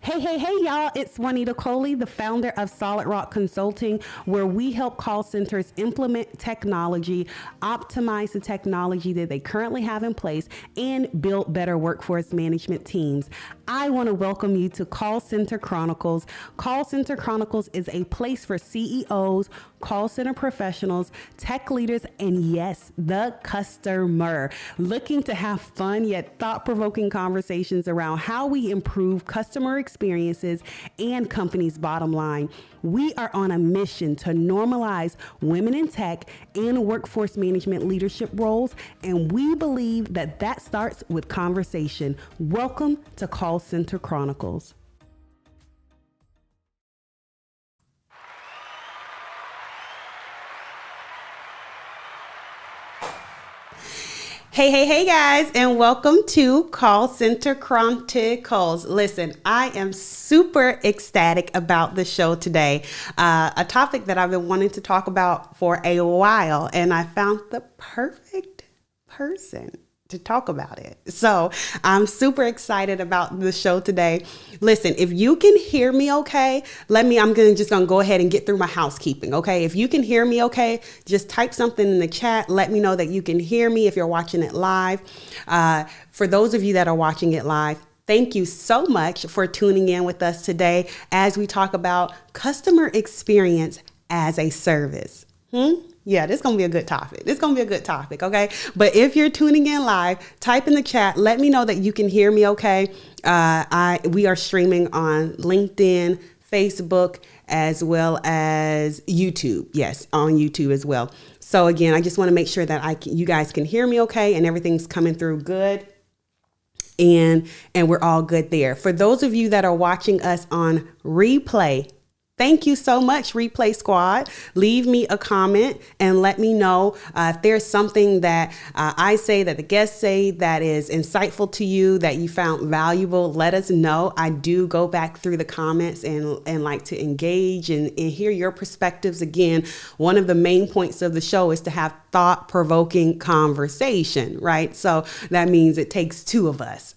Hey, y'all. It's Juanita Coley, the founder of Solid Rock Consulting, where we help call centers implement technology, optimize the technology that they currently have in place, and build better workforce management teams. I want to welcome you to Call Center Chronicles. Call Center Chronicles is a place for CEOs, call center professionals, tech leaders, and yes, the customer, looking to have fun yet thought-provoking conversations around how we improve customer experiences and companies' bottom line. We are on a mission to normalize women in tech and workforce management leadership roles, and we believe that starts with conversation. Welcome to Call Center Chronicles. Hey guys, and welcome to Call Center Chronicles. Listen, I am super ecstatic about the show today. A topic that I've been wanting to talk about for a while, and I found the perfect person to talk about it. So I'm super excited about the show today. Listen, if you can hear me okay, I'm just gonna go ahead and get through my housekeeping, okay? If you can hear me okay, just type something in the chat. Let me know that you can hear me if you're watching it live. For those of you that are watching it live, thank you so much for tuning in with us today as we talk about customer experience as a service. Yeah, this is going to be a good topic. Okay? But if you're tuning in live, type in the chat. Let me know that you can hear me okay. We are streaming on LinkedIn, Facebook, as well as YouTube. Yes, on YouTube as well. So again, I just want to make sure that you guys can hear me okay and everything's coming through good. And we're all good there. For those of you that are watching us on replay, thank you so much, Replay Squad. Leave me a comment and let me know if there's something that I say, that the guests say, that is insightful to you, that you found valuable. Let us know. I do go back through the comments and like to engage and hear your perspectives. Again, one of the main points of the show is to have thought-provoking conversation, right? So that means it takes two of us.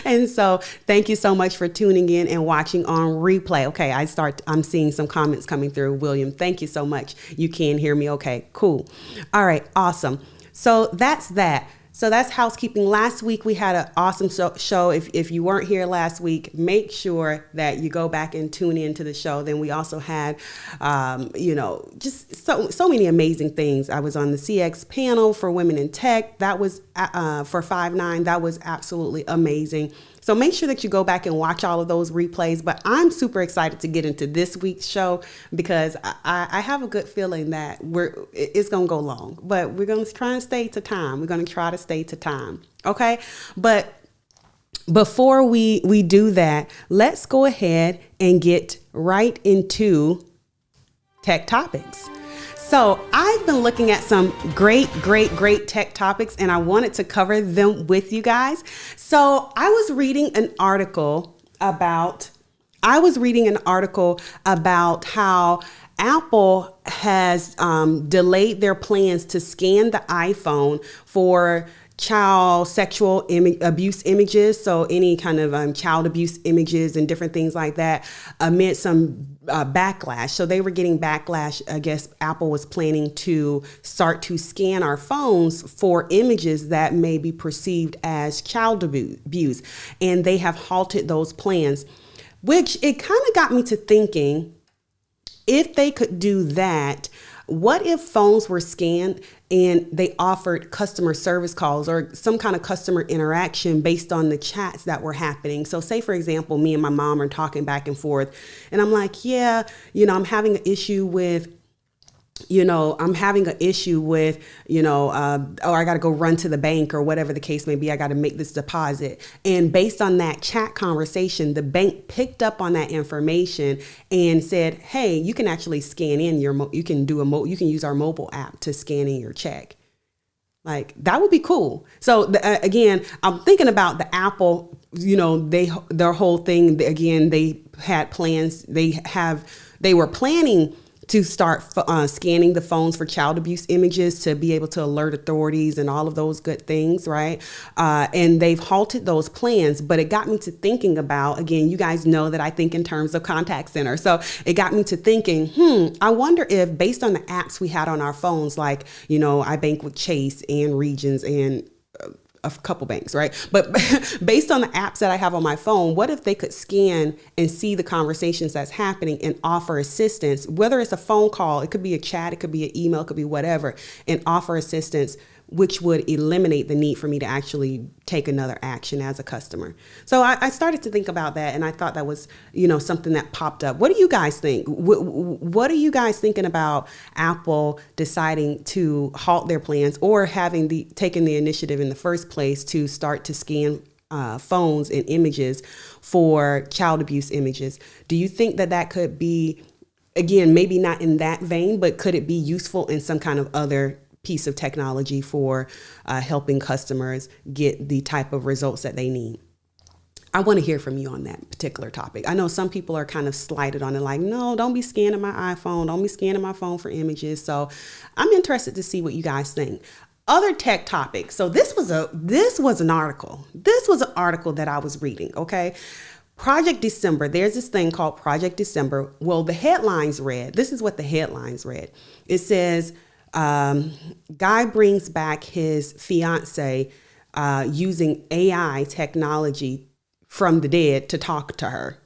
And so thank you so much for tuning in and watching on replay. Okay, I'm seeing some comments coming through. William, thank you so much. You can hear me okay. Cool. All right, awesome. So that's that. So that's housekeeping. Last week we had an awesome show. If you weren't here last week, make sure that you go back and tune into the show. Then we also had, just so many amazing things. I was on the CX panel for women in tech. That was for 5-9. That was absolutely amazing. So make sure that you go back and watch all of those replays. But I'm super excited to get into this week's show because I have a good feeling that it's going to go long. But we're going to try and stay to time. We're going to try to stay to time. Okay? But before we do that, let's go ahead and get right into tech topics. So I've been looking at some great tech topics, and I wanted to cover them with you guys. So I was reading an article about how Apple has delayed their plans to scan the iPhone for child sexual abuse images. So any kind of child abuse images and different things like that amid some backlash. So they were getting backlash. I guess Apple was planning to start to scan our phones for images that may be perceived as child abuse. And they have halted those plans, which it kind of got me to thinking, if they could do that, what if phones were scanned and they offered customer service calls or some kind of customer interaction based on the chats that were happening? So say, for example, me and my mom are talking back and forth and I'm like, yeah, I'm having an issue with, or I got to go run to the bank or whatever the case may be. I got to make this deposit. And based on that chat conversation, the bank picked up on that information and said, hey, you can actually scan in you can use our mobile app to scan in your check. Like, that would be cool. So again, I'm thinking about the Apple, their whole thing. Again, they had plans. They were planning to start scanning the phones for child abuse images to be able to alert authorities and all of those good things, right? And they've halted those plans, but it got me to thinking about, again, you guys know that I think in terms of contact center. So it got me to thinking, I wonder if based on the apps we had on our phones, like, I bank with Chase and Regions and a couple banks, right? But based on the apps that I have on my phone, what if they could scan and see the conversations that's happening and offer assistance, whether it's a phone call, it could be a chat, it could be an email, it could be whatever, and offer assistance, which would eliminate the need for me to actually take another action as a customer. So I started to think about that, and I thought that was, something that popped up. What do you guys think? What are you guys thinking about Apple deciding to halt their plans or taken the initiative in the first place to start to scan phones and images for child abuse images? Do you think that could be, again, maybe not in that vein, but could it be useful in some kind of other piece of technology for helping customers get the type of results that they need? I want to hear from you on that particular topic. I know some people are kind of slighted on it, like, no, don't be scanning my iPhone. Don't be scanning my phone for images. So I'm interested to see what you guys think. Other tech topics. So this was an article. This was an article that I was reading. Okay. Project December. There's this thing called Project December. Well, the headlines read, this is what the headlines read. It says, guy brings back his fiance using AI technology from the dead to talk to her.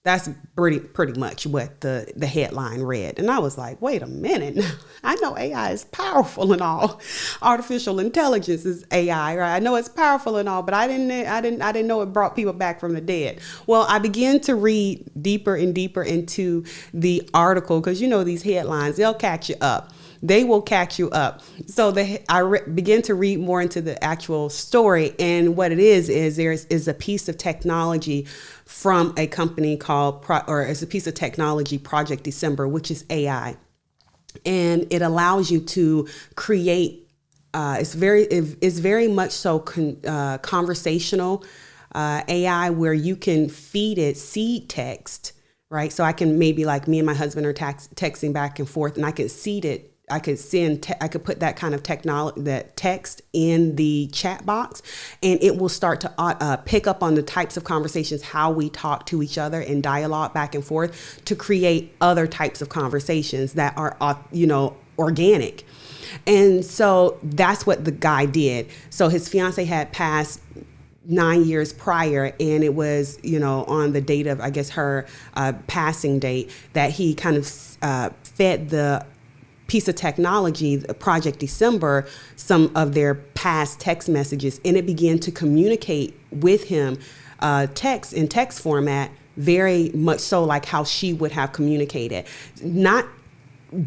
That's pretty much what the headline read. And I was like, wait a minute. I know AI is powerful and all. Artificial intelligence is AI, right? I know it's powerful and all, but I didn't know it brought people back from the dead. Well, I began to read deeper and deeper into the article because these headlines, they'll catch you up. They will catch you up. So I began to read more into the actual story. And what it is there is a piece of technology from a company called, it's a piece of technology, Project December, which is AI. And it allows you to create, it's very much so conversational AI, where you can feed it seed text, right? So I can maybe, like, me and my husband are texting back and forth, and I could seed it. I could put that kind of technology, that text in the chat box, and it will start to pick up on the types of conversations, how we talk to each other and dialogue back and forth to create other types of conversations that are, organic. And so that's what the guy did. So his fiance had passed 9 years prior, and it was, on the date of, I guess, her passing date, that he kind of fed the piece of technology, Project December, some of their past text messages, and it began to communicate with him text format, very much so like how she would have communicated, not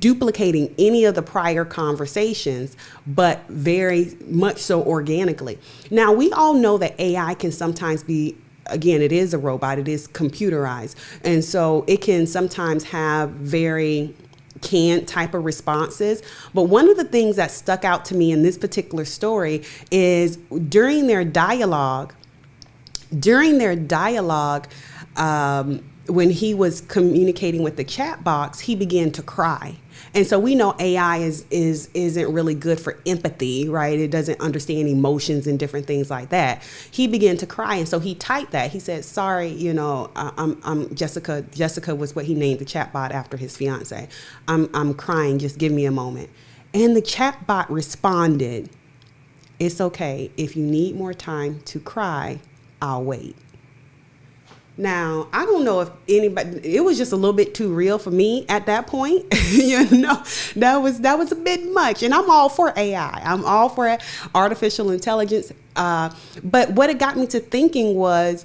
duplicating any of the prior conversations, but very much so organically. Now, we all know that AI can sometimes be, again, it is a robot, it is computerized, and so it can sometimes have very canned type of responses. But one of the things that stuck out to me in this particular story is during their dialogue, when he was communicating with the chat box, he began to cry. And so we know AI isn't really good for empathy, right? It doesn't understand emotions and different things like that. He began to cry, and so he typed that. He said, "Sorry, I'm Jessica." Jessica was what he named the chatbot after his fiance. I'm crying. Just give me a moment." And the chatbot responded, "It's okay. If you need more time to cry, I'll wait." Now, I don't know if anybody, it was just a little bit too real for me at that point. That was a bit much. And I'm all for AI. I'm all for artificial intelligence. But what it got me to thinking was,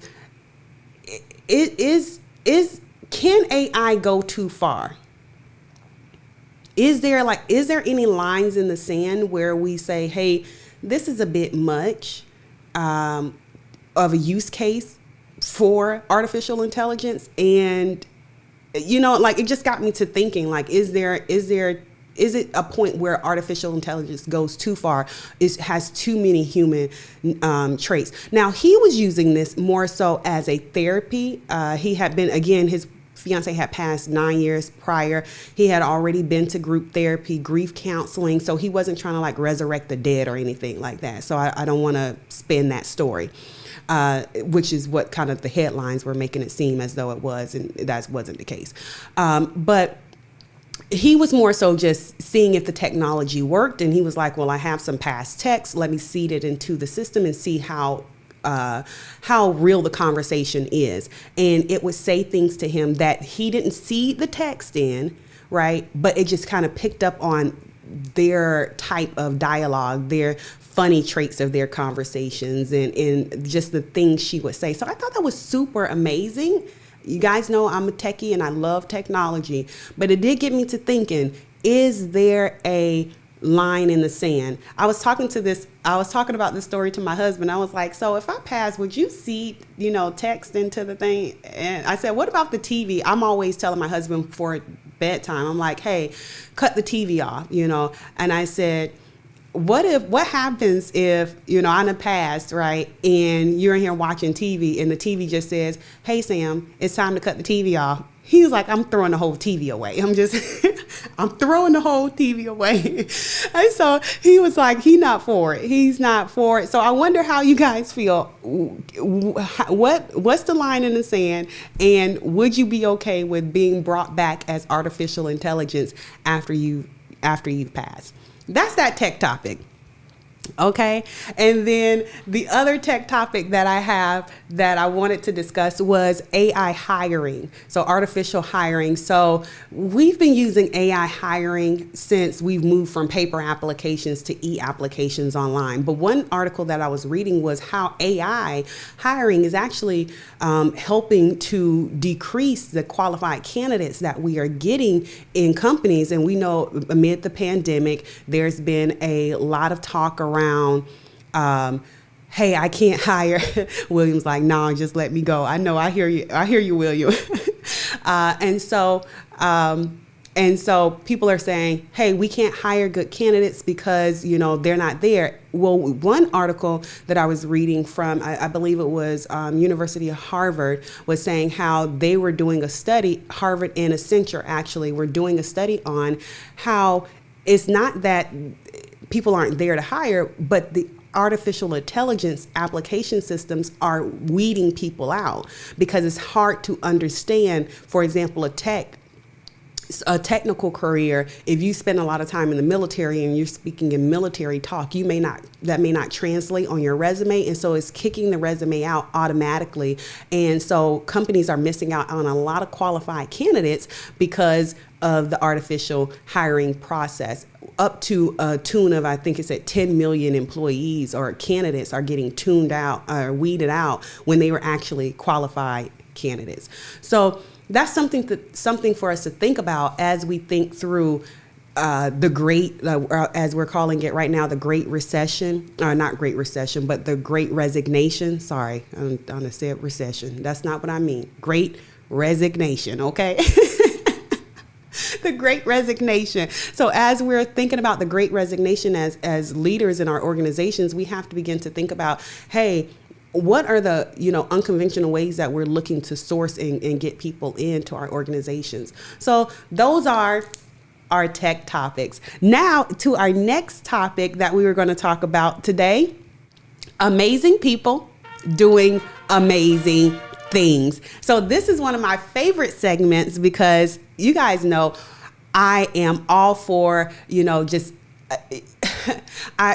can AI go too far? Is there any lines in the sand where we say, hey, this is a bit much of a use case for artificial intelligence? And it just got me to thinking, like, is it a point where artificial intelligence goes too far? It has too many human traits. Now, he was using this more so as a therapy. He had been, again, his fiance had passed 9 years prior. He had already been to group therapy, grief counseling. So he wasn't trying to like resurrect the dead or anything like that. So I don't want to spin that story. Which is what kind of the headlines were making it seem as though it was, and that wasn't the case. But he was more so just seeing if the technology worked, and he was like, well, I have some past texts. Let me seed it into the system and see how real the conversation is. And it would say things to him that he didn't see the text in, right? But it just kind of picked up on their type of dialogue, their funny traits of their conversations, and just the things she would say. So I thought that was super amazing. You guys know I'm a techie and I love technology, but it did get me to thinking, is there a line in the sand? I was talking about this story to my husband. I was like, so if I pass, would you see, text into the thing? And I said, what about the TV? I'm always telling my husband before bedtime, I'm like, hey, cut the TV off, and I said, what happens if, I'm a past, right? And you're in here watching TV and the TV just says, hey, Sam, it's time to cut the TV off. He was like, I'm throwing the whole TV away. I'm throwing the whole TV away. And so he was like, he's not for it. He's not for it. So I wonder how you guys feel. What's the line in the sand? And would you be okay with being brought back as artificial intelligence after you've passed? That's that tech topic. Okay. And then the other tech topic that I have that I wanted to discuss was AI hiring. So artificial hiring. So we've been using AI hiring since we've moved from paper applications to e-applications online. But one article that I was reading was how AI hiring is actually helping to decrease the qualified candidates that we are getting in companies. And we know amid the pandemic, there's been a lot of talk around, hey, I can't hire. William's like, no, just let me go. I know, I hear you, William. And so people are saying, hey, we can't hire good candidates because, they're not there. Well, one article that I was reading from, I believe it was University of Harvard, was saying how they were doing a study, Harvard and Accenture actually were doing a study on how it's not that people aren't there to hire, but the artificial intelligence application systems are weeding people out because it's hard to understand, for example, a technical career. If you spend a lot of time in the military and you're speaking in military talk, that may not translate on your resume. And so it's kicking the resume out automatically. And so companies are missing out on a lot of qualified candidates because of the artificial hiring process. Up to a tune of, I think it's at 10 million employees or candidates are getting tuned out or weeded out when they were actually qualified candidates. So that's something for us to think about as we think through the great, as we're calling it right now, the Great Recession, or not Great Recession, but the Great Resignation. Sorry, I'm gonna say recession. That's not what I mean. Great Resignation, okay? The Great Resignation. So as we're thinking about the Great Resignation as leaders in our organizations, we have to begin to think about, hey, what are the unconventional ways that we're looking to source and get people into our organizations? So those are our tech topics. Now to our next topic that we were going to talk about today: amazing people doing amazing things. So this is one of my favorite segments because you guys know I am all for, just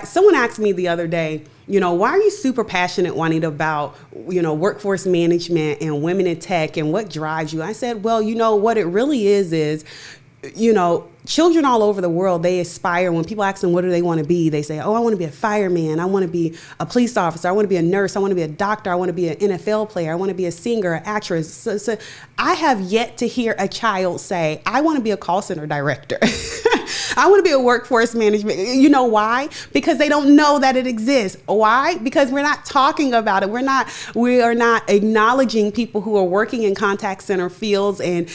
someone asked me the other day, why are you super passionate, Juanita, about, workforce management and women in tech and what drives you? I said, well, what it really is, children all over the world, they aspire. When people ask them, what do they want to be? They say, oh, I want to be a fireman. I want to be a police officer. I want to be a nurse. I want to be a doctor. I want to be an NFL player. I want to be a singer, an actress. So I have yet to hear a child say, I want to be a call center director. I want to be a workforce management. You know why? Because they don't know that it exists. Why? Because we're not talking about it. We are not acknowledging people who are working in contact center fields and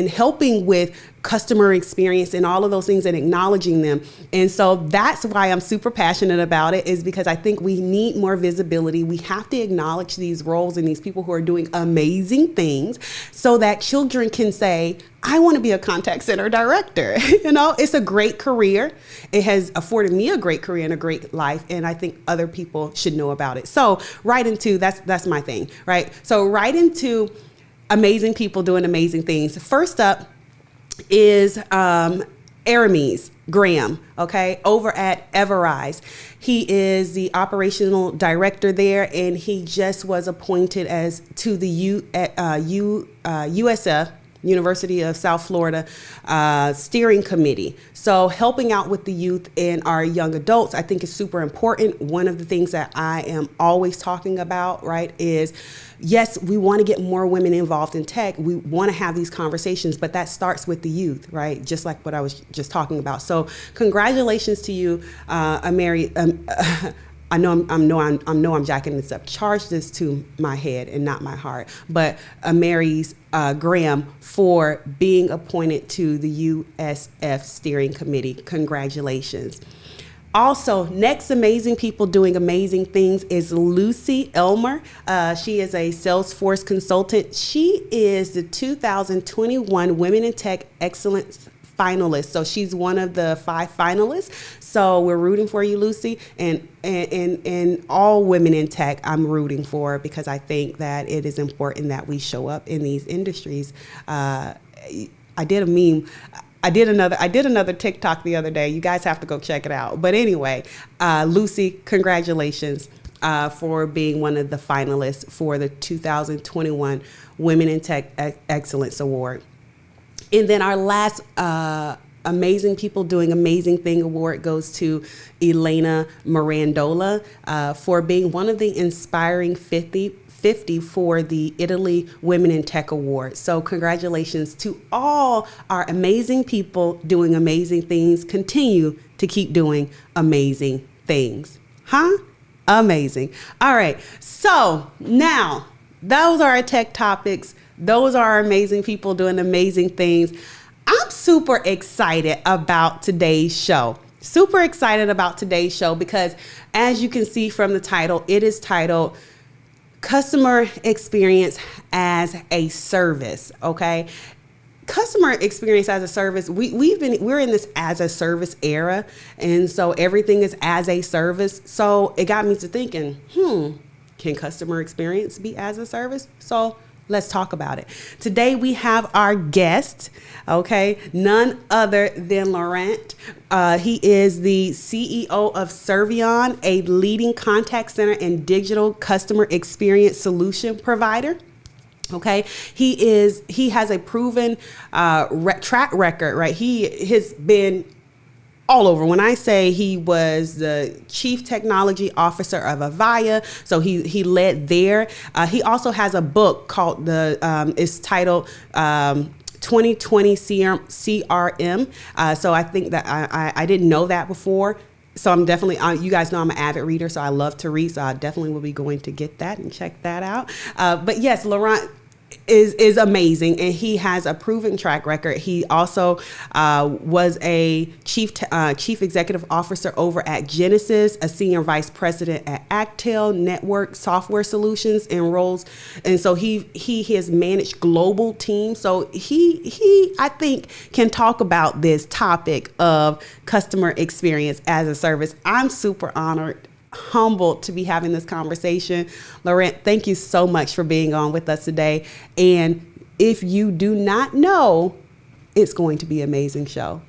helping with customer experience and all of those things and acknowledging them. And so that's why I'm super passionate about it, is because I think we need more visibility. We have to acknowledge these roles and these people who are doing amazing things so that children can say, I want to be a contact center director. It's a great career. It has afforded me a great career and a great life. And I think other people should know about it. So right into, that's my thing, right? So right into amazing people doing amazing things. First up is Aramis Graham, okay, over at Everise. He is the operational director there, and he just was appointed as to the USF, University of South Florida, steering committee. So helping out with the youth and our young adults, I think is super important. One of the things that I am always talking about, right, is yes, we want to get more women involved in tech. We want to have these conversations, but that starts with the youth, right? Just like what I was just talking about. So congratulations to you, Mary. I know I'm jacking this up. Charge this to my head and not my heart. But Mary's Graham for being appointed to the USF steering committee. Congratulations. Also, next amazing people doing amazing things is Lucy Elmer. She is a Salesforce consultant. She is the 2021 Women in Tech Excellence finalist. So she's one of the 5 finalists. So we're rooting for you, Lucy, and all women in tech I'm rooting for, because I think that it is important that we show up in these industries. I did a meme. I did another TikTok the other day. You guys have to go check it out. But anyway, Lucy, congratulations for being one of the finalists for the 2021 Women in Tech Excellence Award. And then our last Amazing People Doing Amazing Thing award goes to Elena Mirandola for being one of the Inspiring 50 for the Italy Women in Tech Award. So congratulations to all our amazing people doing amazing things. Continue to keep doing amazing things. Amazing. All right. So now those are our tech topics. Those are our amazing people doing amazing things. I'm super excited about today's show. Super excited about today's show because, as you can see from the title, it is titled Customer Experience as a Service. Okay. Customer experience as a service. We're in this as a service era. And so everything is as a service. So it got me to thinking, can customer experience be as a service? So let's talk about it. Today we have our guest, okay, none other than Laurent. He is the CEO of Servion, a leading contact center and digital customer experience solution provider. Okay, he has a proven track record, right? He has been all over. When I say he was the chief technology officer of Avaya, so he led there. He also has a book called it's titled 2020 CRM. So I think that I didn't know that before. So I'm definitely, you guys know I'm an avid reader, so I love to read. So I definitely will be going to get that and check that out. But yes, Laurent is amazing, and he has a proven track record. He also was a chief executive officer over at Genesis, a senior vice president at Actel Network Software Solutions and roles. And so he has managed global teams. So he I think can talk about this topic of customer experience as a service. I'm super honored, humbled to be having this conversation. Laurent, thank you so much for being on with us today. And if you do not know, it's going to be an amazing show.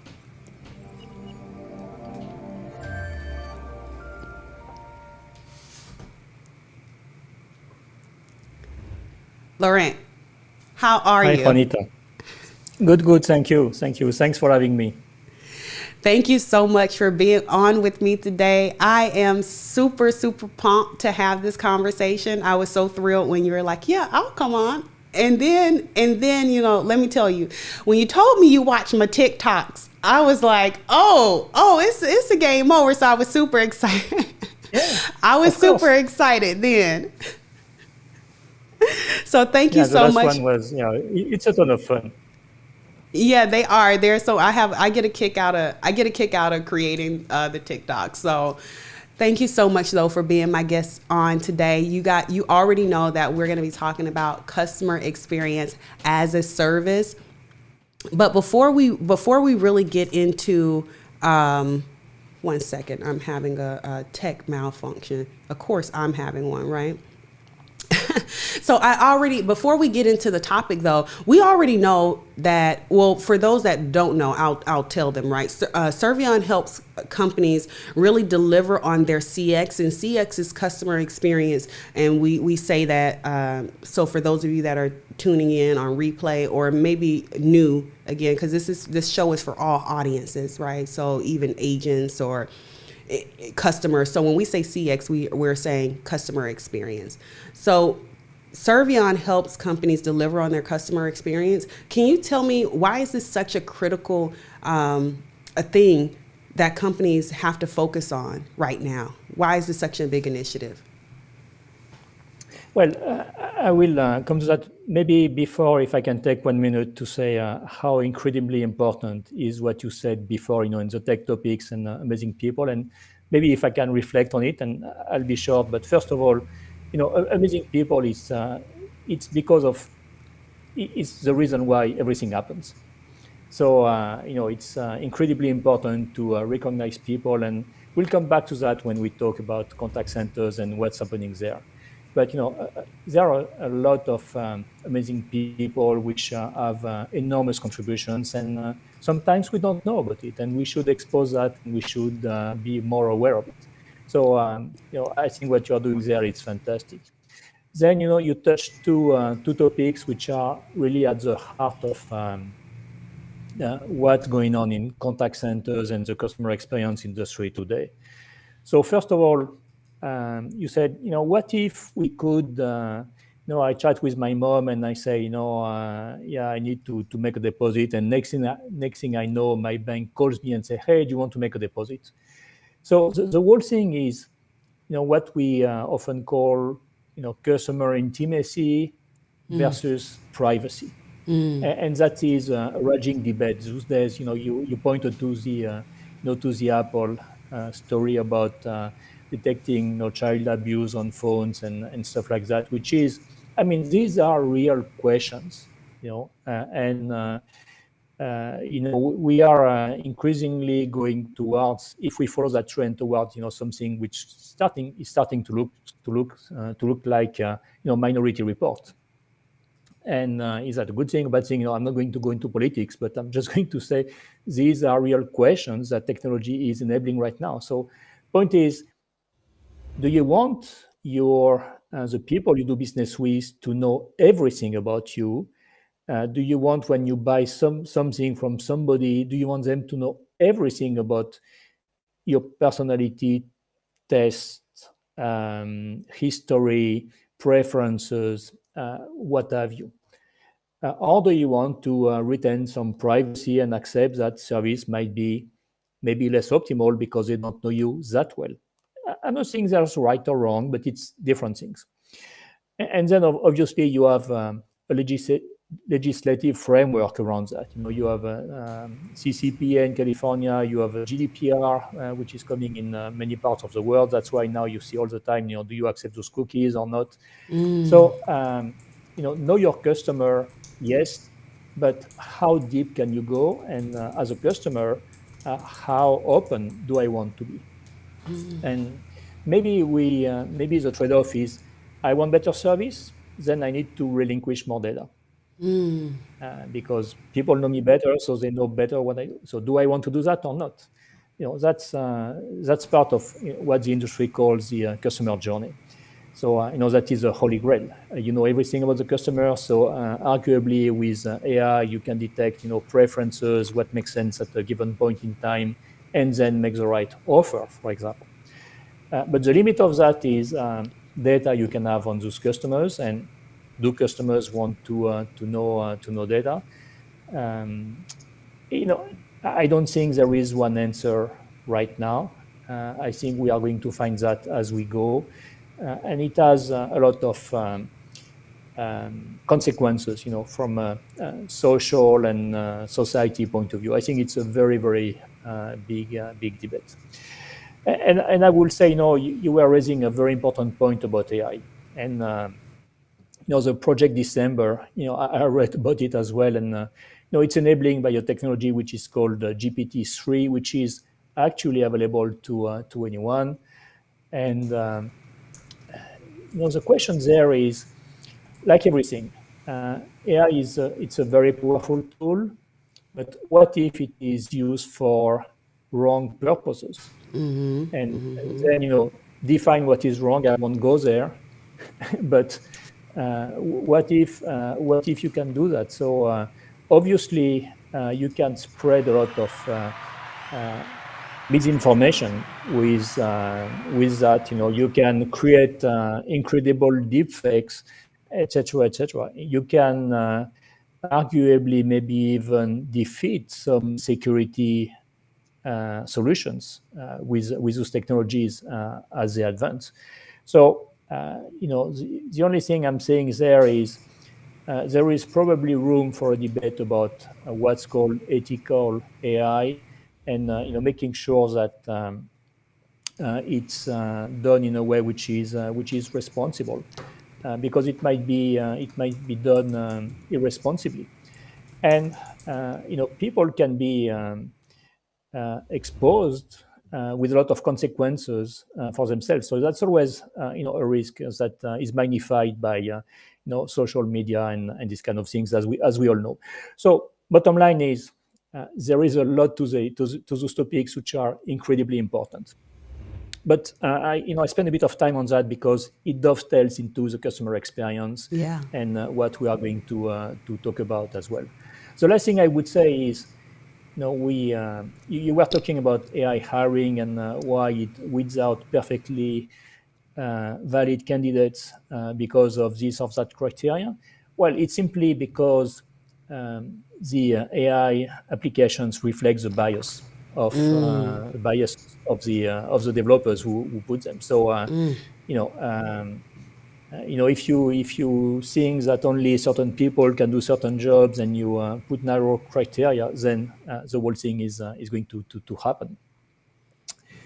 Laurent, how are you? Hi, Juanita. Good. Thank you. Thanks for having me. Thank you so much for being on with me today. I am super, super pumped to have this conversation. I was so thrilled when you were like, yeah, I'll come on. And then, let me tell you, when you told me you watched my TikToks, I was like, oh, it's a game over. So I was super excited. Yeah, I was super excited then. So thank you so much. The last one was, it's a ton of fun. Yeah, they are. They're so I get a kick out of creating the TikTok. So thank you so much though for being my guest on today. You already know that we're going to be talking about customer experience as a service. But before we really get into one second, I'm having a tech malfunction. Of course, I'm having one, right? So before we get into the topic though, we already know that, well, for those that don't know, I'll tell them, right? Servion helps companies really deliver on their CX, and CX is customer experience. And we say that, so for those of you that are tuning in on replay or maybe new again, because this show is for all audiences, right? So even agents or customers. So when we say CX, we're saying customer experience. So Servion helps companies deliver on their customer experience. Can you tell me why is this such a critical a thing that companies have to focus on right now? Why is this such a big initiative? Well, I will come to that maybe before, if I can take 1 minute to say how incredibly important is what you said before, in the tech topics and amazing people, and maybe if I can reflect on it, and I'll be short. But first of all, amazing people is it's because of it's the reason why everything happens. So it's incredibly important to recognize people, and we'll come back to that when we talk about contact centers and what's happening there. But there are a lot of amazing people which have enormous contributions, and sometimes we don't know about it, and we should expose that, and we should be more aware of it. So I think what you're doing there is fantastic. Then you touched two topics which are really at the heart of what's going on in contact centers and the customer experience industry today. So first of all, you said, what if we could, I chat with my mom and I say, yeah, I need to make a deposit. And next thing I know, my bank calls me and say, hey, do you want to make a deposit? So the whole thing is, what we often call, customer intimacy versus privacy. And that is a raging debate these days. You pointed to the Apple story about detecting child abuse on phones and stuff like that, which is, I mean, these are real questions, and we are increasingly going towards, if we follow that trend, towards something which is starting to look like Minority Report. And is that a good thing, a bad thing? I'm not going to go into politics, but I'm just going to say these are real questions that technology is enabling right now. So, point is, do you want the people you do business with to know everything about you? Do you want, when you buy something from somebody, do you want them to know everything about your personality, test, history, preferences, what have you? Or do you want to retain some privacy and accept that service might be maybe less optimal because they don't know you that well? I'm not saying there's right or wrong, but it's different things. And then obviously you have a legislative framework around that. You have CCPA in California, you have a GDPR, which is coming in many parts of the world. That's why now you see all the time, do you accept those cookies or not? So, know your customer, yes, but how deep can you go? And as a customer, how open do I want to be? And maybe maybe the trade-off is, I want better service, then I need to relinquish more data. Because people know me better, so they know better what I do. So do I want to do that or not? That's part of what the industry calls the customer journey. So that is a holy grail. You know everything about the customer. So arguably with AI, you can detect preferences, what makes sense at a given point in time, and then make the right offer, for example. But the limit of that is data you can have on those customers, and do customers want to know data? I don't think there is one answer right now. I think we are going to find that as we go, and it has a lot of consequences, from a social and society point of view. I think it's a very, very big debate. And I will say, you were raising a very important point about AI. And the project December, I read about it as well, and it's enabling biotechnology, which is called GPT-3, which is actually available to anyone. And the question there is, like everything, AI it's a very powerful tool, but what if it is used for wrong purposes? And then define what is wrong. I won't go there, but what if you can do that? So obviously you can spread a lot of misinformation with that. You can create incredible deepfakes, etc., etc. You can arguably maybe even defeat some security solutions with those technologies as they advance. So the only thing I'm saying there is there is probably room for a debate about what's called ethical AI, and making sure that it's done in a way which is responsible, because it might be done irresponsibly, and people can be exposed with a lot of consequences for themselves. So that's always a risk that is magnified by social media and these kind of things, as we all know. So bottom line is there is a lot to those topics which are incredibly important. But I spend a bit of time on that because it dovetails into the customer experience, Yeah. and what we are going to talk about as well. The last thing I would say is, you were talking about AI hiring and why it weeds out perfectly valid candidates because of this or that criteria. Well, it's simply because the AI applications reflect the bias of the developers who put them. So if you think that only certain people can do certain jobs, and you put narrow criteria, then the whole thing is going to happen.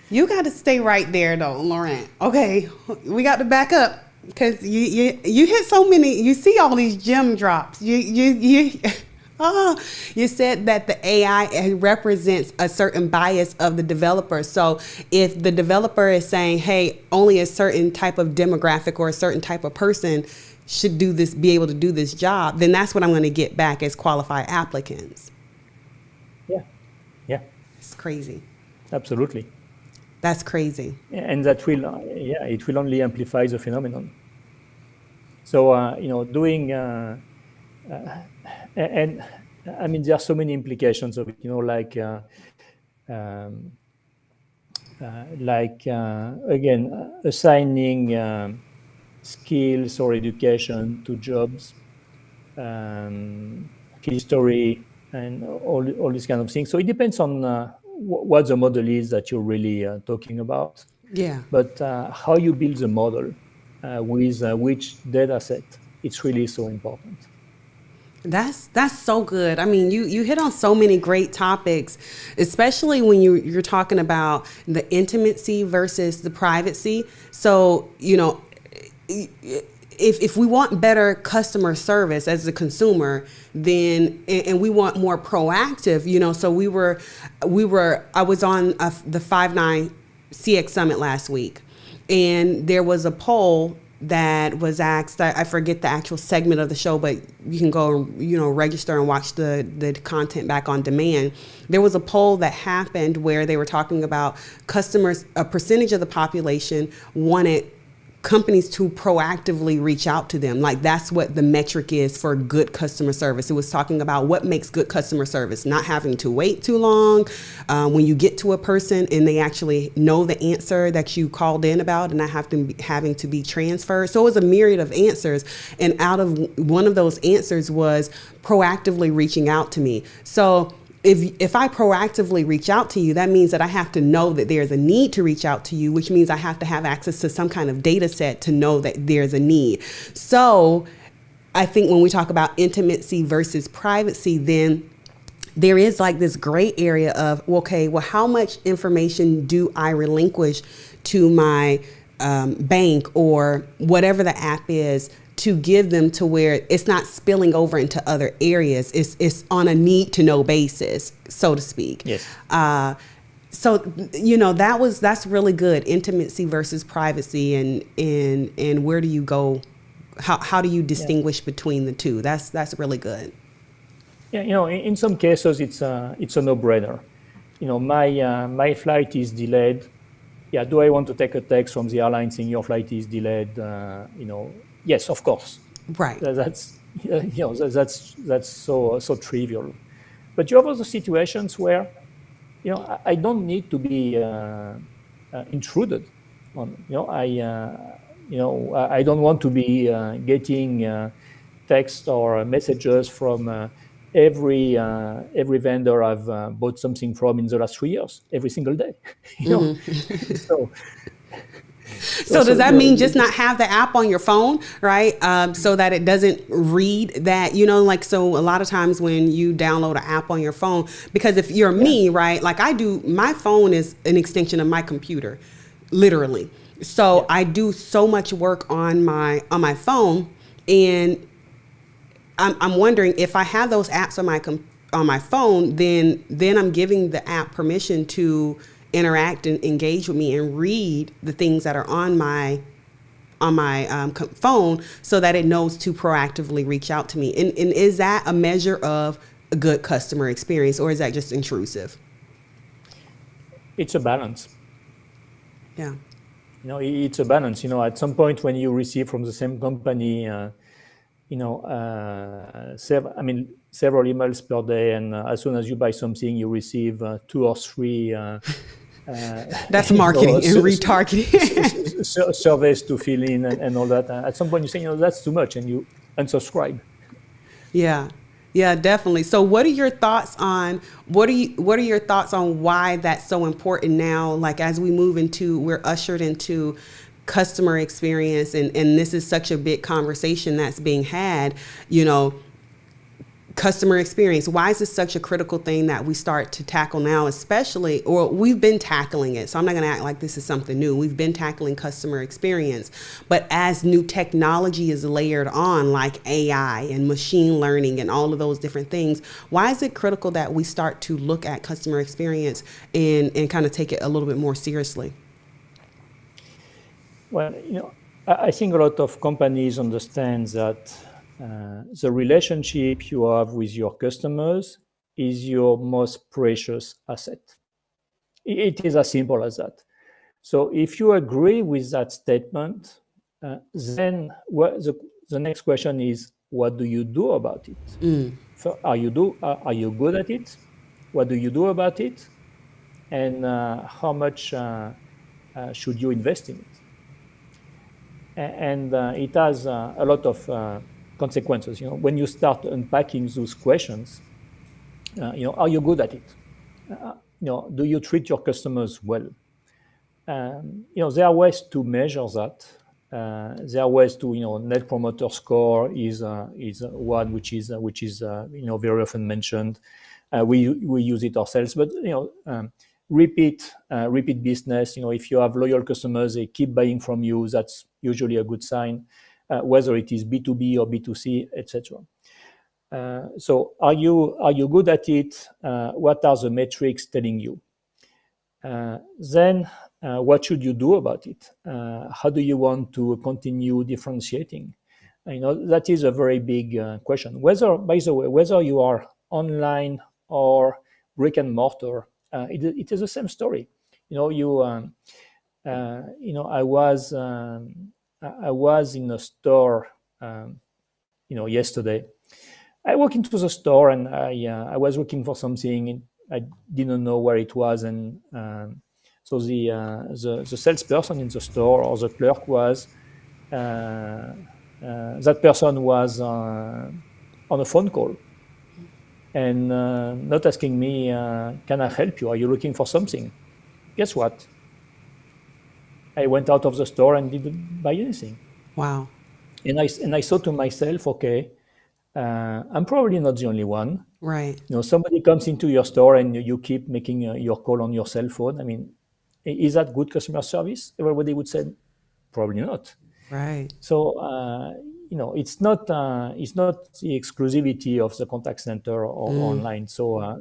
You got to stay right there, though, Laurent. Okay, we got to back up because you hit so many. You see all these gem drops. You said that the AI represents a certain bias of the developer. So if the developer is saying, "Hey, only a certain type of demographic or a certain type of person should do this, be able to do this job," then that's what I'm going to get back as qualified applicants. Yeah, It's crazy. absolutely. That's crazy. And that will, it will only amplify the phenomenon. So, doing, and I mean, there are so many implications of it, again, assigning skills or education to jobs, history, and all these kind of things. So it depends on what the model is that you're really talking about. Yeah. But how you build the model with which data set, it's really so important. That's so good. I mean, you hit on so many great topics, especially when you're talking about the intimacy versus the privacy. So, if we want better customer service as a consumer, then and we want more proactive, so I was on the 5.9 CX Summit last week, and there was a poll that was asked. I forget the actual segment of the show, but you can go, register and watch the content back on demand. There was a poll that happened where they were talking about customers, a percentage of the population wanted companies to proactively reach out to them. Like, that's what the metric is for good customer service. It was talking about what makes good customer service: not having to wait too long, when you get to a person and they actually know the answer that you called in about and not having to be transferred. So it was a myriad of answers, and out of one of those answers was proactively reaching out to me. So if I proactively reach out to you, that means that I have to know that there's a need to reach out to you, which means I have to have access to some kind of data set to know that there's a need. So I think when we talk about intimacy versus privacy, then there is like this gray area of, okay, well, how much information do I relinquish to my bank or whatever the app is to give them to where it's not spilling over into other areas. It's on a need to know basis, so to speak. Yes. So, that's really good. Intimacy versus privacy, and where do you go? How do you distinguish between the two? That's really good. Yeah, in some cases it's a no-brainer. My flight is delayed. Yeah, do I want to take a text from the airline saying your flight is delayed? Yes, of course. Right. That's that's so trivial. But you have other situations where I don't need to be intruded on. I don't want to be getting text or messages from every vendor I've bought something from in the last 3 years, every single day. So So does that mean just not have the app on your phone, right? So that it doesn't read that, so a lot of times when you download an app on your phone, because if you're me, right, like I do, my phone is an extension of my computer, literally. So I do so much work on my phone, and I'm wondering if I have those apps on my phone, then I'm giving the app permission to interact and engage with me and read the things that are on my phone, so that it knows to proactively reach out to me. And is that a measure of a good customer experience, or is that just intrusive? It's a balance. Yeah. It's a balance. At some point when you receive from the same company, several emails per day, and as soon as you buy something, you receive 2 or 3. That's marketing and retargeting. Surveys to fill in and all that. At some point, you say, that's too much, and you unsubscribe. Yeah. Yeah, definitely. So what are your thoughts on why that's so important now? Like, as we're ushered into customer experience, and this is such a big conversation that's being had, customer experience. Why is this such a critical thing that we start to tackle now, especially, or we've been tackling it. So I'm not going to act like this is something new. We've been tackling customer experience, but as new technology is layered on, like AI and machine learning and all of those different things, why is it critical that we start to look at customer experience and kind of take it a little bit more seriously? Well, I think a lot of companies understand that the relationship you have with your customers is your most precious asset. It is as simple as that. So if you agree with that statement, then the next question is, what do you do about it? So are you good at it? What do you do about it? And how much should you invest in it? And it has a lot of consequences. When you start unpacking those questions, are you good at it? Do you treat your customers well? There are ways to measure that. There are ways to, net promoter score is one which is very often mentioned. We use it ourselves, but repeat business. If you have loyal customers, they keep buying from you. That's usually a good sign, whether it is B2B or B2C, etc. So are you good at it? What are the metrics telling you? Then what should you do about it? How do you want to continue differentiating? That is a very big question. By the way, whether you are online or brick and mortar, it is the same story. I was in a store, yesterday. I walked into the store and I was looking for something. I didn't know where it was, and so the salesperson in the store, or the clerk, was that person was on a phone call and not asking me, can I help you? Are you looking for something? Guess what? I went out of the store and didn't buy anything. Wow. And I thought to myself, okay, I'm probably not the only one. Right. Somebody comes into your store and you keep making your call on your cell phone. I mean, is that good customer service? Everybody would say probably not. Right. So it's not the exclusivity of the contact center or Mm. online. So I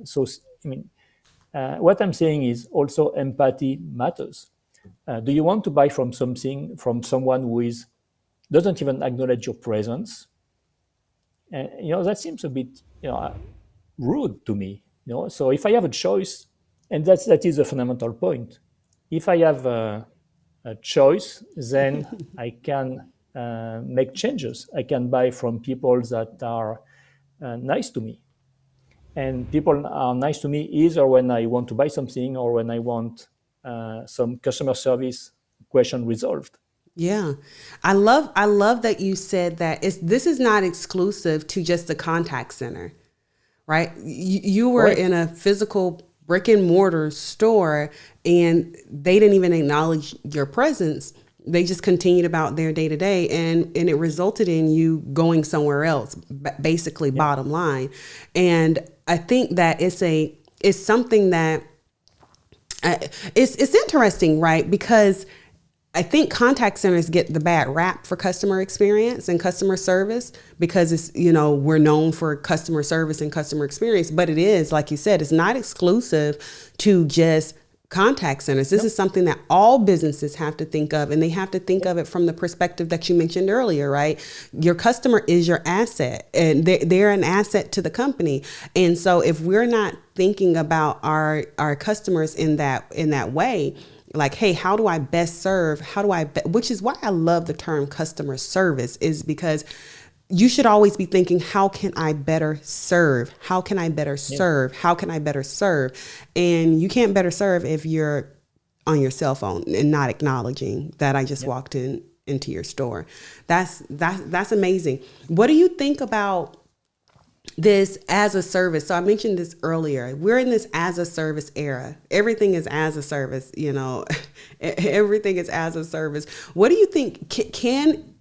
mean, what I'm saying is also empathy matters. Do you want to buy from someone who is doesn't even acknowledge your presence? That seems a bit rude to me. So if I have a choice, and that is a fundamental point. If I have a choice, then I can make changes. I can buy from people that are nice to me. And people are nice to me either when I want to buy something or when I want some customer service question resolved. Yeah. I love that you said that this is not exclusive to just the contact center, right? You were in Correct. a physical brick and mortar store and they didn't even acknowledge your presence. They just continued about their day to day and it resulted in you going somewhere else, basically Yeah. bottom line. And I think that it's something that it's interesting, right? Because I think contact centers get the bad rap for customer experience and customer service because we're known for customer service and customer experience, but it is, like you said, it's not exclusive to just contact centers. This No. is something that all businesses have to think of, and they have to think of it from the perspective that you mentioned earlier, right? Your customer is your asset and they're an asset to the company. And so if we're not thinking about our customers in that way, like, hey, how do I best serve? Which is why I love the term customer service, is because you should always be thinking, how can I better serve? How can I better Yeah. serve? How can I better serve? And you can't better serve if you're on your cell phone and not acknowledging that I just Yeah. walked into your store. That's amazing. What do you think about this as a service? So I mentioned this earlier. We're in this as a service era. Everything is as a service, everything is as a service. What do you think? Can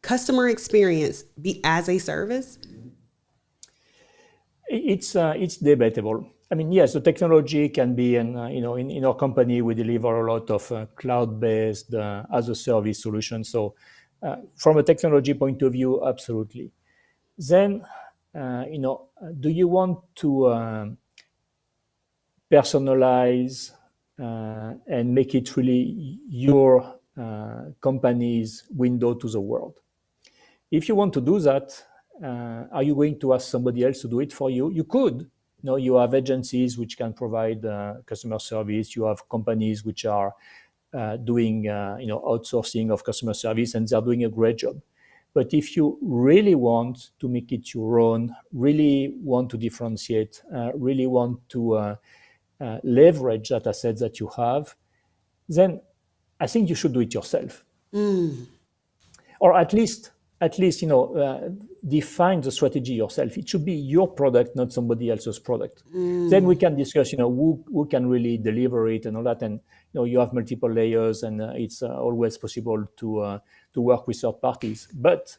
customer experience be as a service? It's debatable. I mean, yes, the technology can be, and in our company we deliver a lot of cloud-based as a service solutions. So, from a technology point of view, absolutely. Then, do you want to personalize and make it really your company's window to the world? If you want to do that, are you going to ask somebody else to do it for you? You could. You have agencies which can provide customer service. You have companies which are doing outsourcing of customer service, and they're doing a great job. But if you really want to make it your own, really want to differentiate, really want to leverage that asset that you have, then I think you should do it yourself, or at least define the strategy yourself. It should be your product, not somebody else's product. Then we can discuss who can really deliver it and all that. And you have multiple layers, and it's always possible to work with third parties, but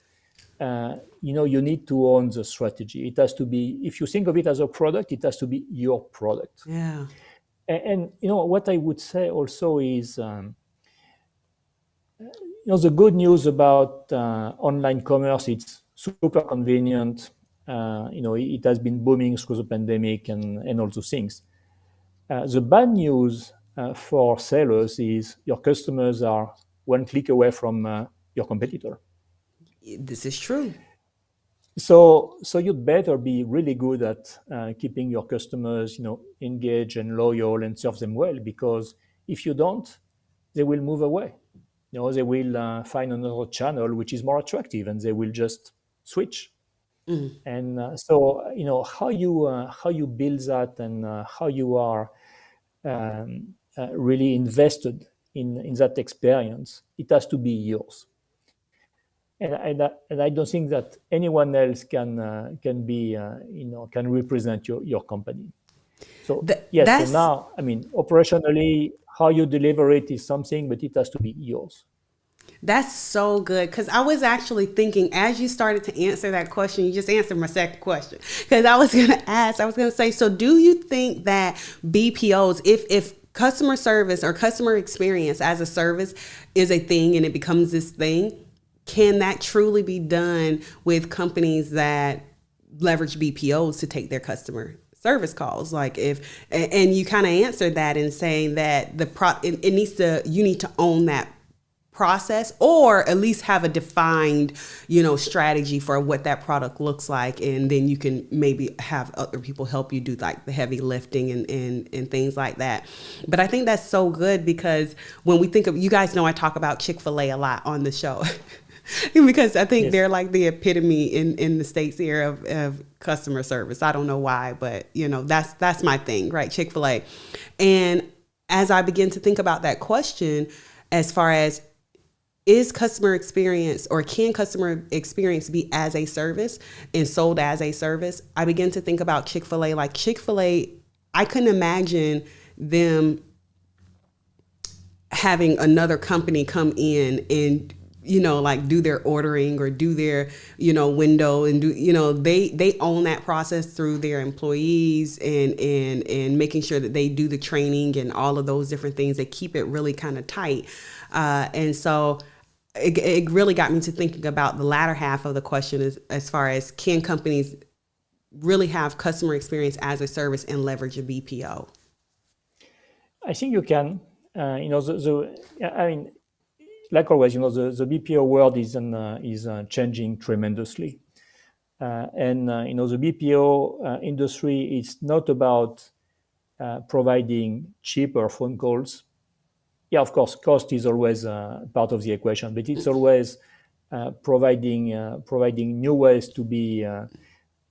you need to own the strategy. It has to be, if you think of it as a product, it has to be your product. Yeah. And what I would say also is, the good news about online commerce, it's super convenient. It has been booming through the pandemic and all those things. The bad news for sellers is your customers are one click away from your competitor. This is true. So you'd better be really good at keeping your customers, engaged and loyal and serve them well, because if you don't, they will move away. They will find another channel which is more attractive, and they will just switch. And so how you build that, and how you are really invested in that experience, it has to be yours. And I don't think that anyone else can represent your company. So yes, so That's now, I mean, operationally, how you deliver it is something, but it has to be yours. That's so good because I was actually thinking as you started to answer that question, you just answered my second question because I was going to ask, I was going to say, so do you think that BPOs, if customer service or customer experience as a service is a thing and it becomes this thing, can that truly be done with companies that leverage BPOs to take their customer service calls? Like if, and you kind of answered that in saying that it needs to, you need to own that process or at least have a defined, strategy for what that product looks like. And then you can maybe have other people help you do like the heavy lifting and things like that. But I think that's so good because when we think of, you guys know, I talk about Chick-fil-A a lot on the show. Because I think Yes. they're like the epitome in the States here of customer service. I don't know why, but that's my thing, right? Chick-fil-A. And as I begin to think about that question, as far as is customer experience or can customer experience be as a service and sold as a service? I begin to think about Chick-fil-A. Like Chick-fil-A, I couldn't imagine them having another company come in and like do their ordering or do their window and do they own that process through their employees and making sure that they do the training and all of those different things. They keep it really kind of tight, and so it really got me to thinking about the latter half of the question as far as can companies really have customer experience as a service and leverage a BPO? I think you can. I mean, like always, the BPO world is changing tremendously, and the BPO industry is not about providing cheaper phone calls. Yeah, of course, cost is always part of the equation, but it's always providing new ways to be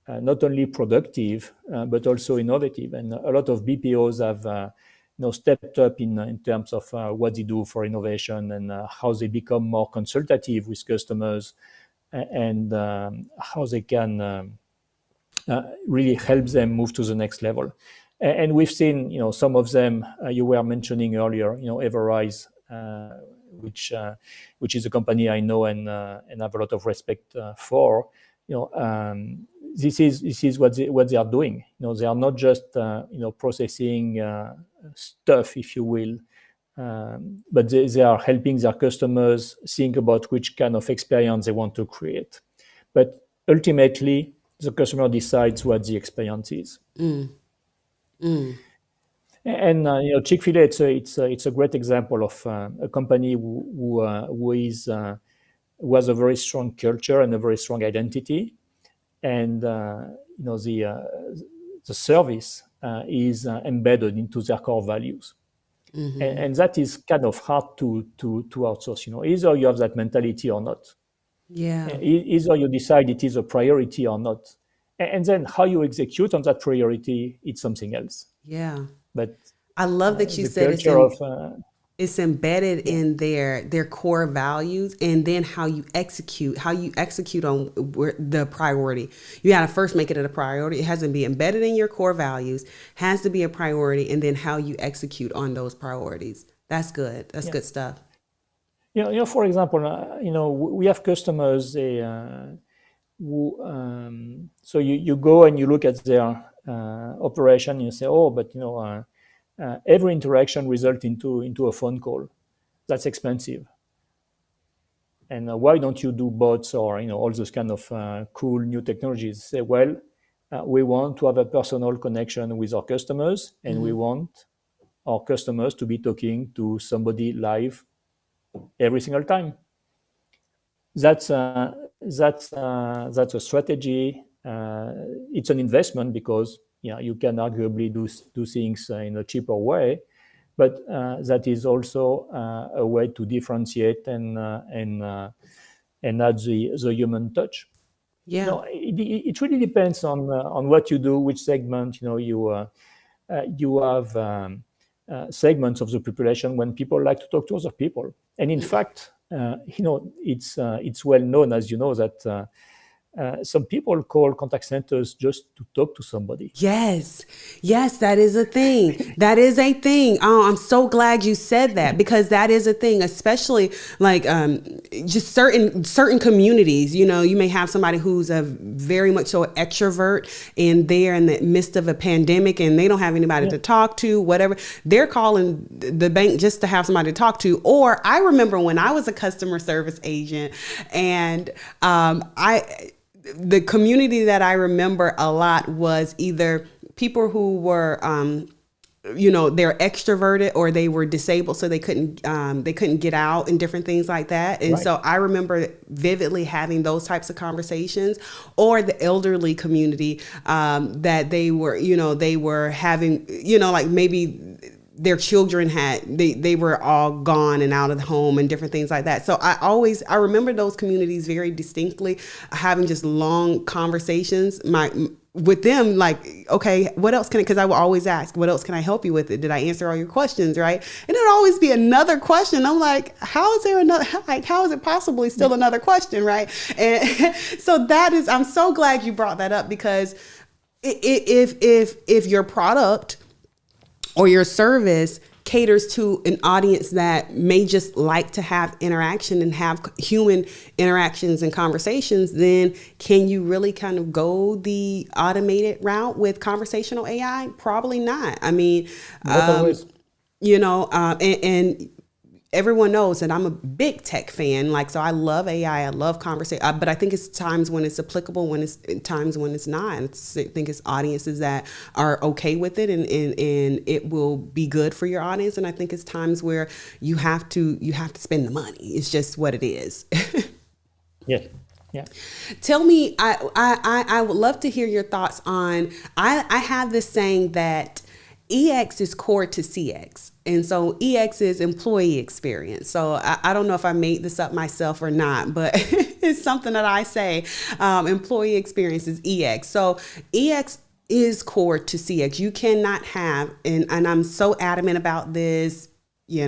not only productive but also innovative. And a lot of BPOs have stepped up in terms of what they do for innovation and how they become more consultative with customers and how they can really help them move to the next level. And we've seen, some of them you were mentioning earlier, Everrise, which which is a company I know and have a lot of respect for. This is what they are doing. They are not just processing stuff, if you will, but they are helping their customers think about which kind of experience they want to create. But ultimately, the customer decides what the experience is. And Chick-fil-A, it's a great example of a company who has a very strong culture and a very strong identity, and the service is embedded into their core values. And that is kind of hard to outsource. Either you have that mentality or not. Yeah. Either you decide it is a priority or not, and then how you execute on that priority, it's something else. Yeah. But I love that you the said culture of it's embedded yeah, in their core values, and then how you execute on the priority. You got to first make it a priority. It has to be embedded in your core values, has to be a priority, and then how you execute on those priorities. That's good. That's yeah. good stuff. For example, we have customers. So you go and you look at their operation. And you say, oh, but every interaction results into a phone call. That's expensive. And why don't you do bots or all those kind of cool new technologies? Say, well, we want to have a personal connection with our customers, and we want our customers to be talking to somebody live every single time. That's a strategy. It's an investment because you can arguably do things in a cheaper way, but that is also a way to differentiate and add the human touch. Yeah. It really depends on what you do, which segment. You have segments of the population when people like to talk to other people, and in fact, it's well known, as you know, that some people call contact centers just to talk to somebody. Yes. Yes, that is a thing. That is a thing. Oh, I'm so glad you said that, because that is a thing, especially like just certain communities. You know, you may have somebody who's a very much so extrovert, and they're in the midst of a pandemic and they don't have anybody Yeah. to talk to, whatever. They're calling the bank just to have somebody to talk to. Or I remember when I was a customer service agent, and the community that I remember a lot was either people who were, they're extroverted, or they were disabled, so they couldn't get out and different things like that. And Right. so I remember vividly having those types of conversations. Or the elderly community, that they were having, like maybe their children they were all gone and out of the home and different things like that. So I remember those communities very distinctly, having just long conversations with them, like, okay, what else because I will always ask, what else can I help you with it? Did I answer all your questions? Right. And there'd always be another question. I'm like, how is it possibly still another question? Right. And so I'm so glad you brought that up, because if your product or your service caters to an audience that may just like to have interaction and have human interactions and conversations, then can you really kind of go the automated route with conversational AI? Probably not. I mean, Not always. and everyone knows that I'm a big tech fan. Like, so I love AI. I love conversation, but I think it's times when it's applicable, when it's times when it's not. I think it's audiences that are okay with it, and it will be good for your audience. And I think it's times where you have to spend the money. It's just what it is. Yeah. Yeah. Tell me, I would love to hear your thoughts on, I have this saying that EX is core to CX. And so EX is employee experience. So I don't know if I made this up myself or not, but it's something that I say. Employee experience is EX. So EX is core to CX. You cannot have, and I'm so adamant about this, I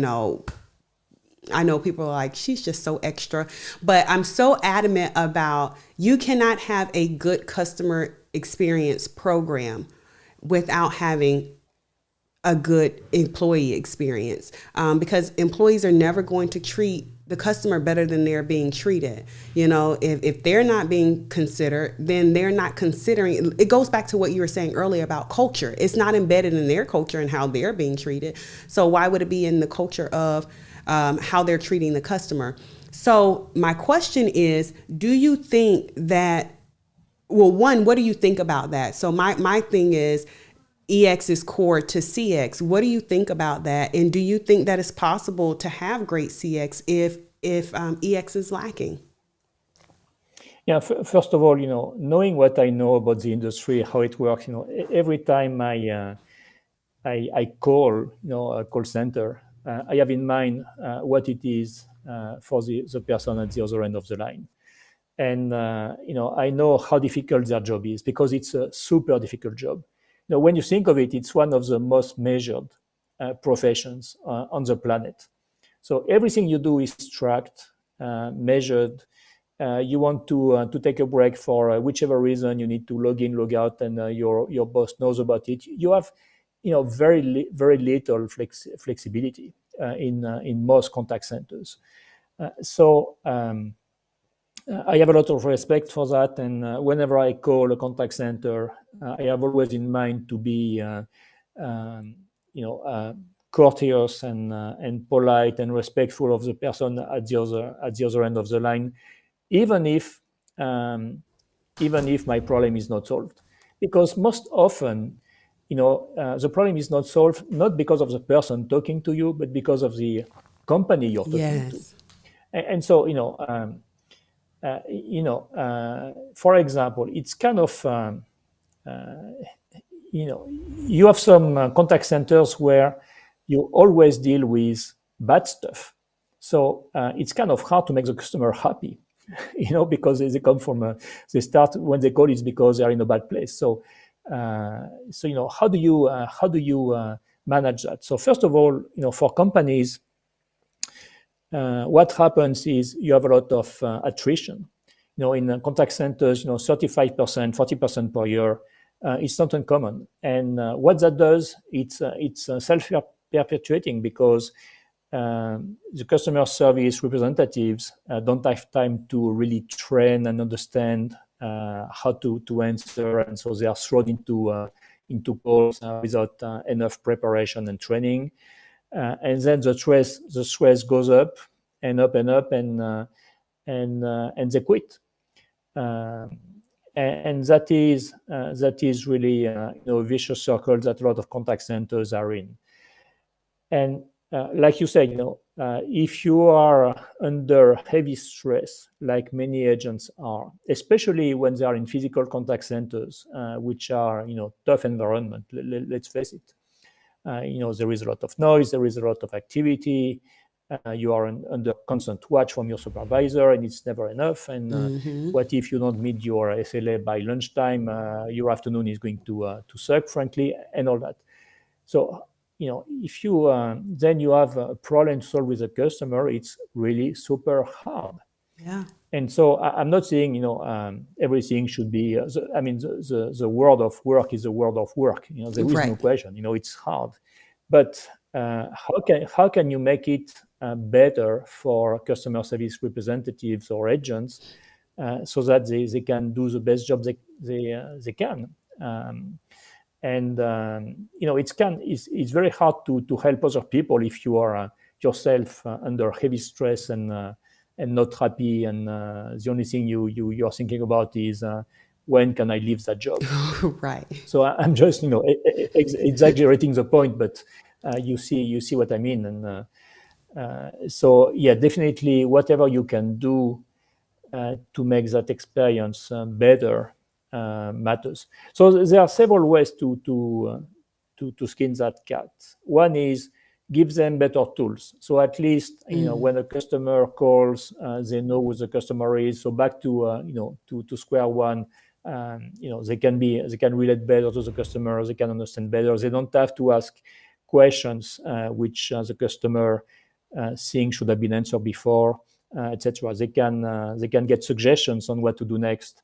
know people are like, she's just so extra, but I'm so adamant about, you cannot have a good customer experience program without having a good employee experience, because employees are never going to treat the customer better than they're being treated. If they're not being considered, then they're not considering. It goes back to what you were saying earlier about culture. It's not embedded in their culture and how they're being treated. So why would it be in the culture of how they're treating the customer? So my question is, do you think that, well, one, what do you think about that? So my thing is, EX is core to CX. What do you think about that? And do you think that it's possible to have great CX if EX is lacking? Yeah. First of all, knowing what I know about the industry, how it works, every time I call, a call center, I have in mind what it is for the person at the other end of the line. And, I know how difficult their job is, because it's a super difficult job. When you think of it, it's one of the most measured professions on the planet. So everything you do is tracked, measured. You want to take a break for whichever reason, you need to log in, log out, and your boss knows about it. You have, very little flexibility in most contact centers. So I have a lot of respect for that, and whenever I call a contact center, I have always in mind to be, courteous and polite and respectful of the person at the other end of the line, even if my problem is not solved, because most often, the problem is not solved not because of the person talking to you, but because of the company you're talking to, Yes. and so for example, it's kind of, you have some contact centers where you always deal with bad stuff. So it's kind of hard to make the customer happy, because they come from, they start when they call, it's because they're in a bad place. So, how do you manage that? So first of all, for companies, what happens is you have a lot of attrition. in contact centers, 35%, 40% per year. It's not uncommon. And what that does, it's self-perpetuating because the customer service representatives don't have time to really train and understand how to answer, and so they are thrown into calls without enough preparation and training, and then the stress goes up and up and up, and they quit. And that is really a vicious circle that a lot of contact centers are in. And like you said, if you are under heavy stress, like many agents are, especially when they are in physical contact centers, which are tough environment. Let's face it. There is a lot of noise, there is a lot of activity. You are under constant watch from your supervisor, and it's never enough. And what if you don't meet your SLA by lunchtime? Your afternoon is going to suck, frankly, and all that. So, if you then you have a problem to solve with a customer, it's really super hard. Yeah. And so I'm not saying everything should be. The world of work is the world of work. There is no question. It's hard, but how can you make it better for customer service representatives or agents so that they can do the best job they can? It's very hard to help other people if you are yourself under heavy stress and not happy, and the only thing you're thinking about is when can I leave that job? Right. So I'm just exaggerating the point, but you see what I mean. And so yeah, definitely whatever you can do to make that experience better matters. So there are several ways to skin that cat. One is give them better tools. So at least when a customer calls, they know who the customer is. So back to to square one. They can relate better to the customer. They can understand better. They don't have to ask questions which the customer thinks should have been answered before, etc. They can get suggestions on what to do next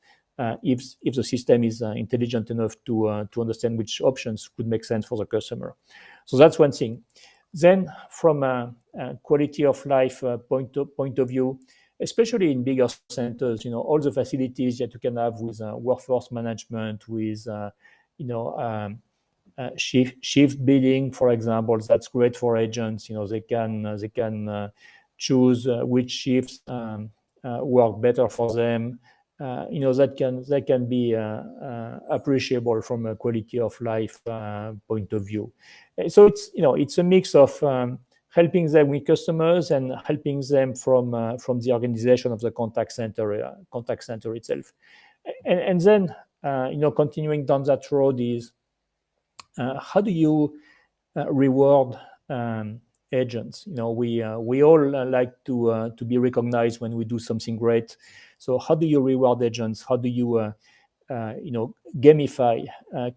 if the system is intelligent enough to understand which options could make sense for the customer. So that's one thing. Then, from a quality of life point of view, especially in bigger centers, all the facilities that you can have with workforce management, with shift bidding, for example, that's great for agents. They can choose which shifts work better for them. That can be appreciable from a quality of life point of view. So it's a mix of helping them with customers and helping them from the organization of the contact center itself. And then continuing down that road is how do you reward agents? We all like to be recognized when we do something great. So how do you reward agents? How do you gamify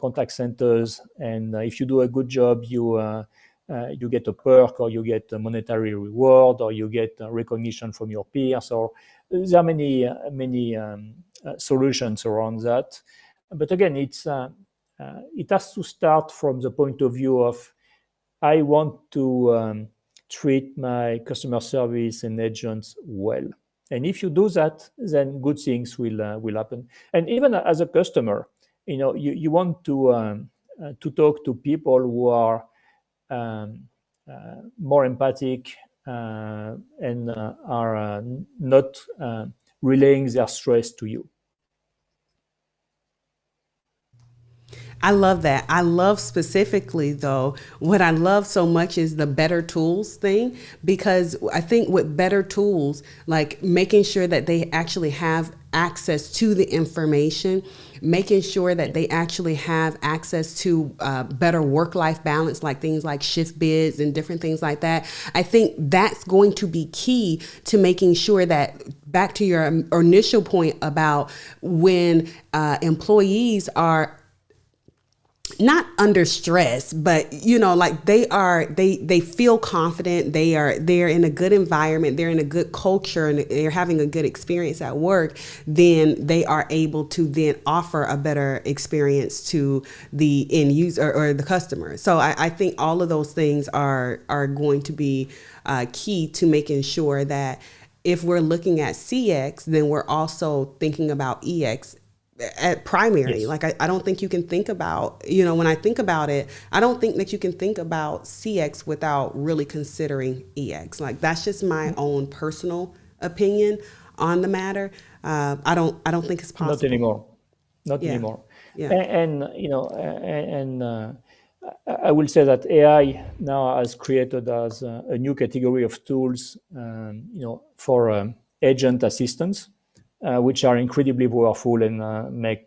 contact centers? And if you do a good job, you get a perk, or you get a monetary reward, or you get recognition from your peers. Or there are many solutions around that. But again, it has to start from the point of view of I want to treat my customer service and agents well. And if you do that, then good things will happen. And even as a customer, you want to talk to people who are more empathic and are not relaying their stress to you. I love that. I love specifically, though, what I love so much is the better tools thing, because I think with better tools, like making sure that they actually have access to the information, making sure that they actually have access to better work-life balance, like things like shift bids and different things like that. I think that's going to be key to making sure that, back to your initial point about when employees are not under stress, but like they feel confident. They're in a good environment. They're in a good culture, and they're having a good experience at work. Then they are able to then offer a better experience to the end user or the customer. So I think all of those things are going to be key to making sure that if we're looking at CX, then we're also thinking about EX at primary. Yes. Like I don't think you can think about, when I think about it, I don't think that you can think about CX without really considering EX. Like that's just my own personal opinion on the matter. I don't think it's Not possible. anymore. Not Yeah. anymore. Yeah. And I will say that AI now has created as a new category of tools, for agent assistants, which are incredibly powerful and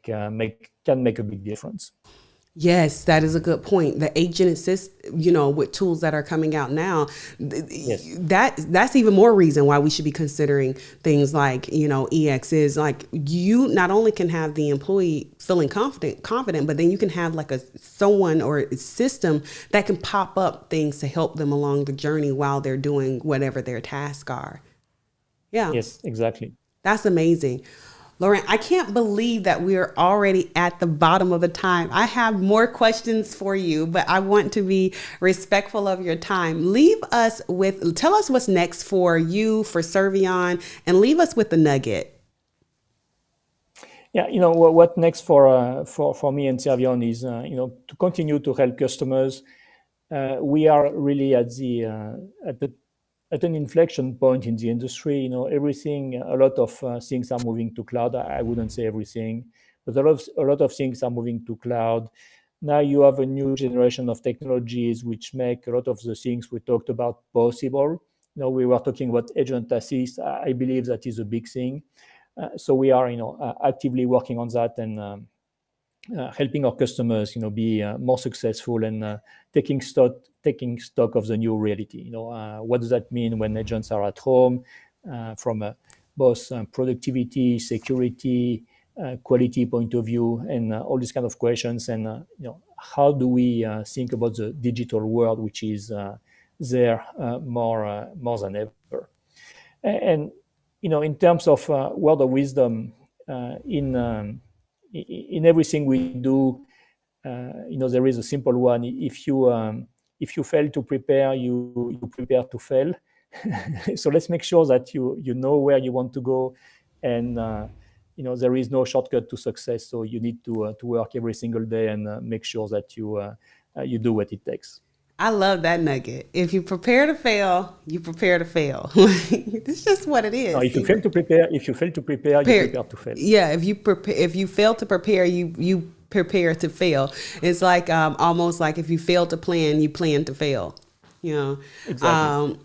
can make a big difference. Yes, that is a good point. The agent assist, with tools that are coming out now, Yes. that's even more reason why we should be considering things like, EX is like you not only can have the employee feeling confident, but then you can have like someone or a system that can pop up things to help them along the journey while they're doing whatever their tasks are. Yeah. Yes, exactly. That's amazing. Laurent, I can't believe that we're already at the bottom of the time. I have more questions for you, but I want to be respectful of your time. Tell us what's next for you, for Servion, and leave us with the nugget. Yeah, what next for me and Servion is to continue to help customers. We are really at an inflection point in the industry. A lot of things are moving to cloud. I wouldn't say everything, but a lot of things are moving to cloud. Now you have a new generation of technologies which make a lot of the things we talked about possible. We were talking about agent assist. I believe that is a big thing. So we are, actively working on that and helping our customers, be more successful and taking stock of the new reality. What does that mean when agents are at home, from both productivity, security, quality point of view, and all these kind of questions. And how do we think about the digital world, which is there more than ever? And in terms of word of wisdom, in everything we do, there is a simple one. If you fail to prepare, you prepare to fail. So let's make sure that you know where you want to go, and there is no shortcut to success. So you need to work every single day and make sure that you do what it takes. I love that nugget. If you prepare to fail, you prepare to fail. It's just what it Now, is. if you fail to prepare, you Prepare. prepare to fail. Yeah, if you fail to prepare, you prepare to fail. It's like almost like if you fail to plan, you plan to fail. You know. Exactly.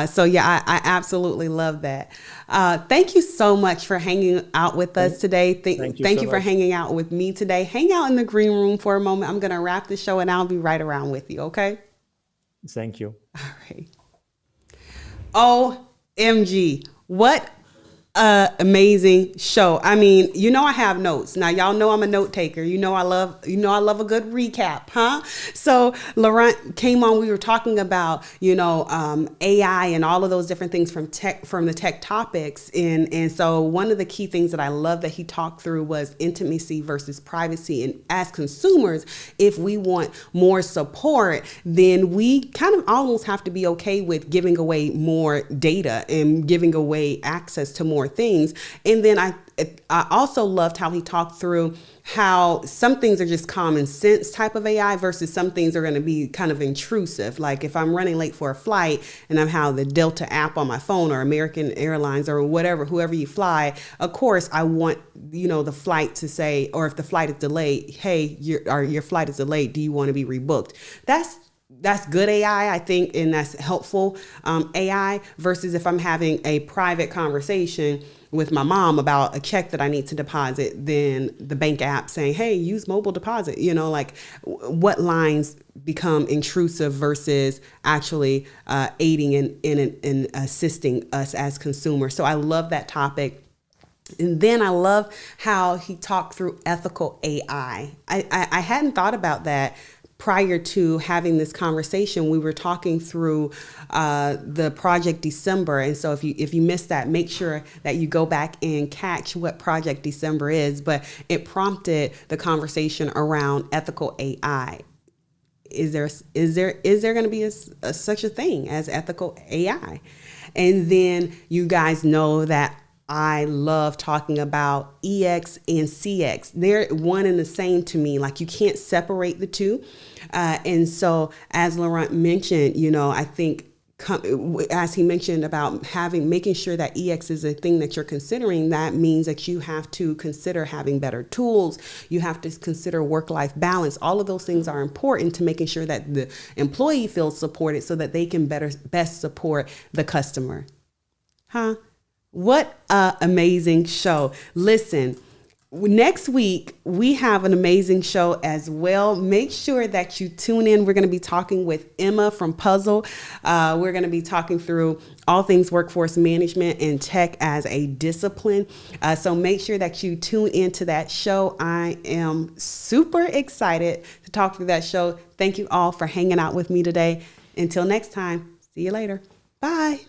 So yeah, I absolutely love that. Thank you so much for hanging out with us today. Thank you Thank so you for much. hanging out with me today. Hang out in the green room for a moment. I'm gonna wrap the show and I'll be right around with you. Okay. Thank you. All right. OMG. What a amazing show. I mean, I have notes. Now y'all know I'm a note taker. I love a good recap, huh? So Laurent came on, we were talking about, AI and all of those different things from the tech topics. And so one of the key things that I love that he talked through was intimacy versus privacy. And as consumers, if we want more support, then we kind of almost have to be okay with giving away more data and giving away access to more things. And then I also loved how he talked through how some things are just common sense type of AI versus some things are going to be kind of intrusive. Like if I'm running late for a flight and I have the Delta app on my phone or American Airlines or whoever you fly, of course I want, the flight to say, or if the flight is delayed, hey, your flight is delayed. Do you want to be rebooked? That's good AI, I think, and that's helpful AI versus if I'm having a private conversation with my mom about a check that I need to deposit, then the bank app saying, hey, use mobile deposit, what lines become intrusive versus actually aiding and assisting us as consumers. So I love that topic. And then I love how he talked through ethical AI. I hadn't thought about that prior to having this conversation. We were talking through the Project December. And so if you missed that, make sure that you go back and catch what Project December is. But it prompted the conversation around ethical AI. Is there going to be such a thing as ethical AI? And then you guys know that I love talking about EX and CX. They're one and the same to me. Like, you can't separate the two. And so, as Laurent mentioned, I think as he mentioned about making sure that EX is a thing that you're considering, that means that you have to consider having better tools. You have to consider work-life balance. All of those things are important to making sure that the employee feels supported so that they can best support the customer. What an amazing show. Listen, next week, we have an amazing show as well. Make sure that you tune in. We're going to be talking with Emma from Puzzle. We're going to be talking through all things workforce management and tech as a discipline. So make sure that you tune into that show. I am super excited to talk through that show. Thank you all for hanging out with me today. Until next time, see you later. Bye.